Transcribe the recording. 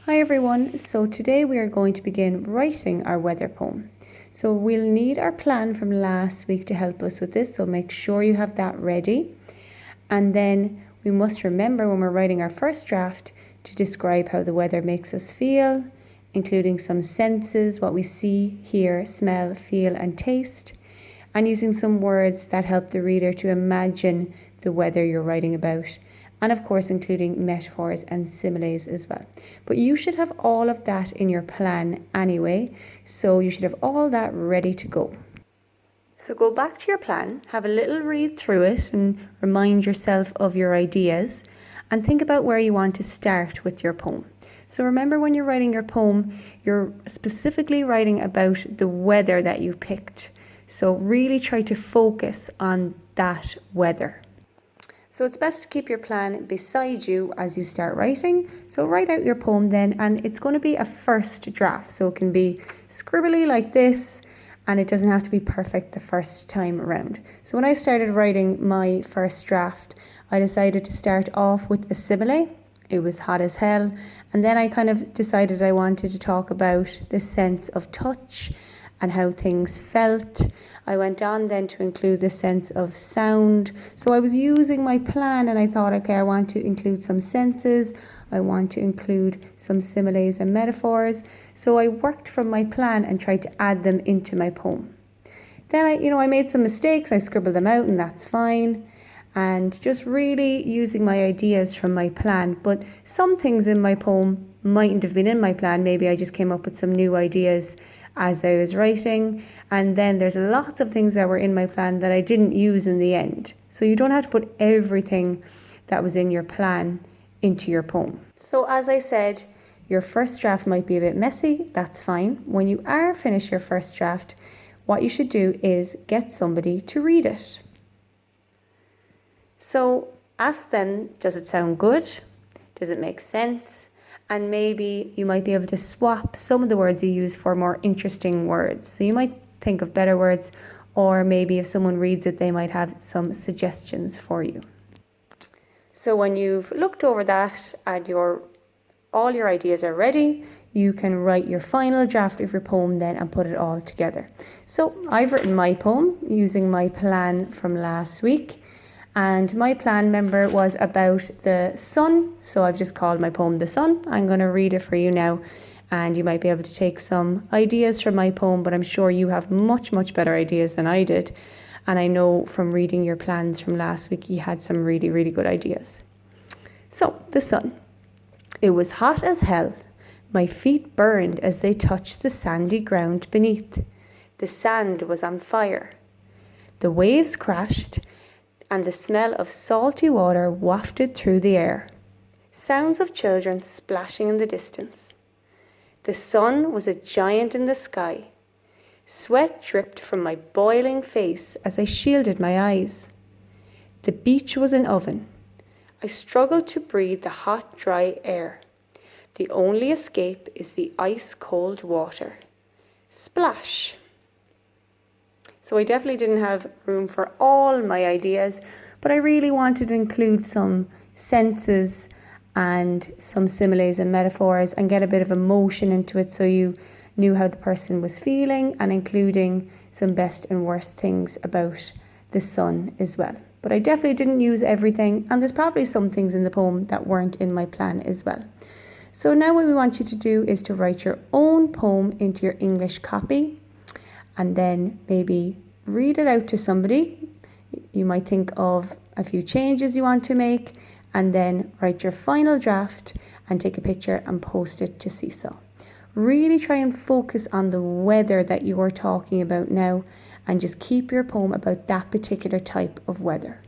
Hi everyone, so today we are going to begin writing our weather poem. So we'll need our plan from last week to help us with this, so make sure you have that ready. And then we must remember when we're writing our first draft to describe how the weather makes us feel, including some senses, what we see, hear, smell, feel and taste, and using some words that help the reader to imagine the weather you're writing about. And of course, including metaphors and similes as well. But you should have all of that in your plan anyway, so you should have all that ready to go. So go back to your plan, have a little read through it and remind yourself of your ideas and think about where you want to start with your poem. So remember, when you're writing your poem, you're specifically writing about the weather that you picked. So really try to focus on that weather. So it's best to keep your plan beside you as you start writing. So write out your poem then, and it's going to be a first draft. So it can be scribbly like this, and it doesn't have to be perfect the first time around. So when I started writing my first draft, I decided to start off with a simile. It was hot as hell. And then I kind of decided I wanted to talk about the sense of touch and how things felt. I went on then to include the sense of sound. So I was using my plan and I thought, okay, I want to include some senses. I want to include some similes and metaphors. So I worked from my plan and tried to add them into my poem. Then I made some mistakes. I scribbled them out and that's fine. And just really using my ideas from my plan. But some things in my poem mightn't have been in my plan. Maybe I just came up with some new ideas as I was writing, and then there's lots of things that were in my plan that I didn't use in the end. So you don't have to put everything that was in your plan into your poem. So as I said, your first draft might be a bit messy, that's fine. When you are finished your first draft, what you should do is get somebody to read it. So ask them, does it sound good? Does it make sense? And maybe you might be able to swap some of the words you use for more interesting words. So you might think of better words, or maybe if someone reads it, they might have some suggestions for you. So when you've looked over that and all your ideas are ready, you can write your final draft of your poem then and put it all together. So I've written my poem using my plan from last week. And my plan, remember, was about the sun. So I've just called my poem The Sun. I'm going to read it for you now. And you might be able to take some ideas from my poem, but I'm sure you have much, much better ideas than I did. And I know from reading your plans from last week, you had some really, really good ideas. So, the sun. It was hot as hell. My feet burned as they touched the sandy ground beneath. The sand was on fire. The waves crashed, and the smell of salty water wafted through the air. Sounds of children splashing in the distance. The sun was a giant in the sky. Sweat dripped from my boiling face as I shielded my eyes. The beach was an oven. I struggled to breathe the hot, dry air. The only escape is the ice-cold water. Splash! So I definitely didn't have room for all my ideas, but I really wanted to include some senses and some similes and metaphors and get a bit of emotion into it so you knew how the person was feeling, and including some best and worst things about the sun as well. But I definitely didn't use everything, and there's probably some things in the poem that weren't in my plan as well. So now what we want you to do is to write your own poem into your English copy, and then maybe read it out to somebody. You might think of a few changes you want to make, and then write your final draft and take a picture and post it to Seesaw. Really try and focus on the weather that you're talking about now, and just keep your poem about that particular type of weather.